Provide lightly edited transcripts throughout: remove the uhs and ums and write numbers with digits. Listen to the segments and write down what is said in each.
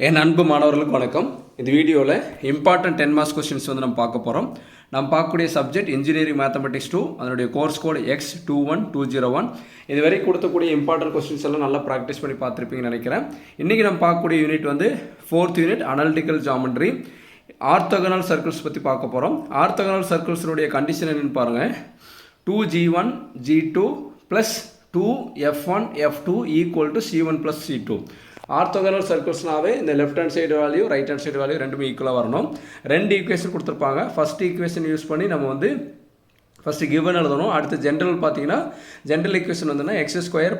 என் அன்பு மாணவர்களுக்கு வணக்கம். இந்த வீடியோவில் இம்பார்ட்டன்ட் 10 மார்க்ஸ் கொஸ்டின்ஸ் வந்து நம்ம பார்க்க போகிறோம். நம்ம பார்க்கக்கூடிய சப்ஜெக்ட் இன்ஜினியரிங் மேத்தமெட்டிக்ஸ் 2, அதனுடைய கோர்ஸ் கோடு X21201. இதுவரை கொடுத்தக்கூடிய இம்பார்ட்டன்ட் கொஸ்டின்ஸ் எல்லாம் நல்லா ப்ராக்டிஸ் பண்ணி பார்த்துருப்பீங்கன்னு நினைக்கிறேன். இன்றைக்கி நம்ம பார்க்கக்கூடிய யூனிட் வந்து 4th unit analytical geometry, orthogonal circles பற்றி பார்க்க போகிறோம். ஆர்த்தோகனல் சர்க்கிள்ஸினுடைய கண்டிஷன் என்னென்னு பாருங்கள். 2G1 G2 plus 2F1 F2 equal to C1 plus C2. Orthogonal சர்க்கிள்ஸ்னாவே இந்த left hand side value right hand side value ரெண்டுமே ஈக்குவலாக வரணும். ரெண்டு ஈக்குவேஷன் கொடுத்துருப்பாங்க. ஃபஸ்ட் ஈக்குவேஷன் யூஸ் பண்ணி நம்ம வந்து ஃபஸ்ட்டு கிவன் எழுதணும். அடுத்து ஜென்ரல் பார்த்தீங்கன்னா ஜென்ரல் ஈக்குவேஷன் வந்துன்னா x² + y²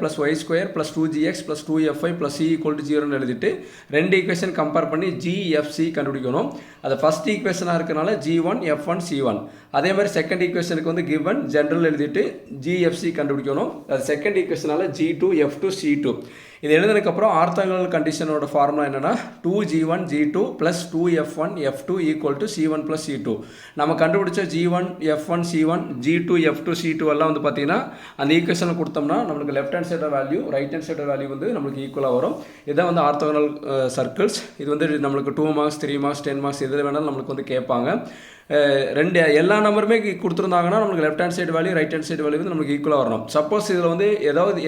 + 2gx + 2fy + c = 0 எழுதிட்டு ரெண்டு ஈக்குவேஷன் கம்பேர் பண்ணி gfc கண்டுபிடிக்கணும். அது ஃபஸ்ட் ஈக்குவேஷனாக இருக்கனால g1 f1 c1. அதே மாதிரி செகண்ட் ஈக்குவேஷனுக்கு வந்து கிவன் ஜென்ரல் எழுதிட்டு gfc கண்டுபிடிக்கணும். அது செகண்ட் ஈக்குவேஷனால் g2 f2 c2. இது எழுதுனதுக்கப்புறம் ஆர்த்தோகனல் கண்டிஷனோட ஃபார்முலா என்னென்னா 2g1 g2 + 2f1 f2 = c1 + c2. நம்ம கண்டுபிடிச்ச g1 f1 c1 g2 f2 c2 எல்லாம் வந்து பார்த்தீங்கன்னா அந்த ஈக்குவேஷனை கொடுத்தோம்னா நம்மளுக்கு left hand side value right hand side value வந்து நம்மளுக்கு ஈக்குவலாக வரும். இதுதான் வந்து ஆர்த்தோகனல் சர்க்கிள்ஸ். இது வந்து நம்மளுக்கு 2 மார்க்ஸ் 3 மார்க்ஸ் 10 மார்க்ஸ் எதில் வேணாலும் நம்மளுக்கு வந்து கேட்பாங்க. ரெண்டு எல்லா நம்பருமே கொடுத்துருந்தாங்கன்னா நம்மளுக்கு left hand side value right hand side value வந்து நம்மளுக்கு ஈக்குவலாக வரணும். சப்போஸ் இதில் வந்து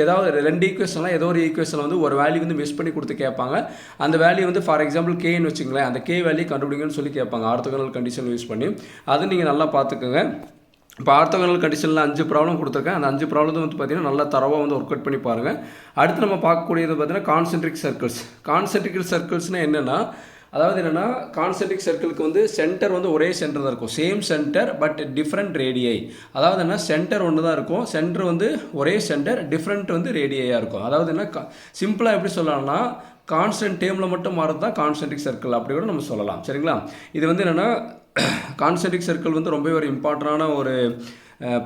ஏதாவது ரெண்டு ஈக்குவேஷன்லாம் ஏதோ ஒரு ஈக்குவேஷன் வந்து ஒரு வேல்யூ வந்து மிஸ் பண்ணி கொடுத்து கேட்பாங்க. அந்த வேல்யூ வந்து ஃபார் எக்ஸாம்பிள் கேன்னு வச்சுங்களேன், அந்த கே வேல்யூ கண்டுபிடிங்கன்னு சொல்லி கேட்பாங்க ஆர்த்தோகனல் கண்டிஷன் யூஸ் பண்ணி. அது நீங்கள் நல்லா பார்த்துக்கோங்க. இப்போ ஆர்த்தோகனல் கண்டிஷனில் 5 ப்ராப்ளம் கொடுத்துருக்கேன். அந்த 5 ப்ராப்ளம் வந்து பார்த்தீங்கன்னா நல்லா தரவாக வந்து ஒர்க் அவுட் பண்ணி பாருங்கள். அடுத்து நம்ம பார்க்கக்கூடியது பார்த்தீங்கன்னா கான்சென்ட்ரிக் சர்க்கிள்ஸ். கான்சென்ட்ரிக் சர்க்கிள்ஸ்னால் என்னென்னா, அதாவது என்னென்னா கான்சென்ட்ரிக் சர்க்கிளுக்கு வந்து சென்டர் வந்து ஒரே சென்டர் தான் இருக்கும். Same centre but different ரேடியை. அதாவது என்ன, சென்டர் ஒன்று தான் இருக்கும், சென்டர் வந்து ஒரே சென்டர், டிஃப்ரெண்ட் வந்து ரேடியாக இருக்கும். அதாவது என்ன, சிம்பிளாக எப்படி சொல்லலாம்னா கான்ஸ்டன்ட் டேர்மில் மட்டும் மாறது தான் கான்சென்ட்ரிக் சர்க்கிள் அப்படி கூட நம்ம சொல்லலாம். சரிங்களா? இது வந்து என்னென்னா கான்சென்ட்ரிக் சர்க்கிள் வந்து ரொம்ப ஒரு இம்பார்ட்டண்டான ஒரு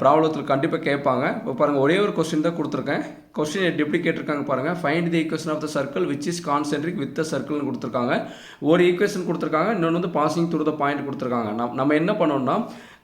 ப்ராப்ளத்தில் கண்டிப்பாக கேட்பாங்க. இப்போ பாருங்கள், ஒரே ஒரு கொஸ்டின் தான் கொடுத்துருக்கேன். கொஸ்டின் எப்படி கேட்டிருக்காங்க பாருங்கள். Find the equation of the circle which is concentric with the சர்க்கிள்னு கொடுத்துருக்காங்க. ஒரு ஈக்குவேஷன் கொடுத்துருக்காங்க, இன்னொன்று வந்து பாசிங் த்ரூ த பாயிண்ட் கொடுத்துருக்காங்க. நம்ம என்ன பண்ணோம்னா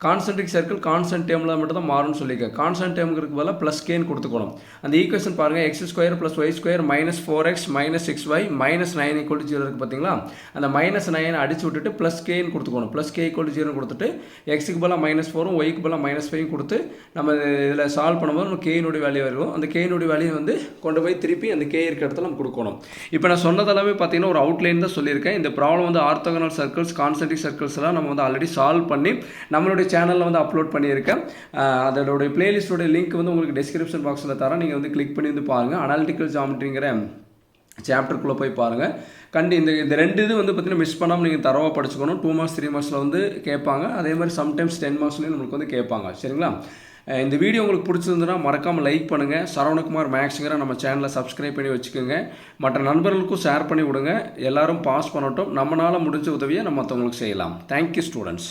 கான்சென்ட்ரிக் சர்க்கிள் கான்ஸ்டன்ட் டேர்மில் மட்டும் தான் மாறும்னு சொல்லியிருக்கேன். கான்ஸ்டன்ட் டேர்முக்கு பதிலாக ப்ளஸ் கேன்னு கொடுத்துக்கணும். அந்த ஈக்குவேஷன் பாருங்கள், x² + y² - 4x - 6y - 9 = 0 இருக்குது பார்த்தீங்களா? அந்த -9 அடிச்சு விட்டுட்டு ப்ளஸ் கேன்னு கொடுத்துக்கணும். ப்ளஸ் k = 0 கொடுத்துட்டு எக்ஸுக்கு பதிலாக -4ம் ஒய்க்கு பதிலாக -5 கொடுத்து நம்ம இதில் சால்வ் பண்ணும்போது நம்ம கேனுடைய வேல்யூ வரும். அந்த கேனுடைய வேல்யூ வந்து கொண்டு போய் திருப்பி அந்த கே இருக்கிற இடத்துல நம்ம கொடுக்கணும். இப்போ நான் சொன்னதெல்லாமே பார்த்தீங்கன்னா ஒரு அவுட்லைன் தான் சொல்லியிருக்கேன். இந்த ப்ராப்ளம் வந்து ஆர்த்தோகனல் சர்க்கிள்ஸ் கான்சென்ட்ரிக் சர்க்கிள்ஸ் எல்லாம் நம்ம வந்து ஆல்ரெடி சால்வ் பண்ணி நம்மளுடைய சேனலில் வந்து அப்லோட் பண்ணியிருக்கேன். அதோடைய பிளேலிஸ்டோட லிங்க் வந்து உங்களுக்கு டிஸ்கிரிப்ஷன் பாக்ஸில் தரேன். நீங்கள் வந்து கிளிக் பண்ணி வந்து பாருங்கள். அனாலிட்டிக்கல் ஜாமெட்ரிங்கிற சாப்டருக்குள்ளே போய் பாருங்கள். இந்த ரெண்டு இது வந்து பார்த்தீங்கன்னா மிஸ் பண்ணாமல் நீங்கள் தரவாக படிச்சுக்கணும். 2 மார்க்ஸ் 3 மார்க்ஸில் வந்து கேட்பாங்க. அதே மாதிரி சம்டைம்ஸ் 10 மார்க்ஸ்லேயும் நம்மளுக்கு வந்து கேட்பாங்க. சரிங்களா? இந்த வீடியோ உங்களுக்கு பிடிச்சிருந்ததுன்னா மறக்காமல் லைக் பண்ணுங்கள். சரவணகுமார் மேக்ஸுங்கிற நம்ம சேனலை சப்ஸ்கிரைப் பண்ணி வச்சுக்கோங்க. மற்ற நண்பர்களுக்கும் ஷேர் பண்ணி விடுங்க. எல்லோரும் பாஸ் பண்ணட்டும். நம்மளால் முடிஞ்ச உதவியை நம்ம மற்றவங்களுக்கு செய்யலாம். Thank you students.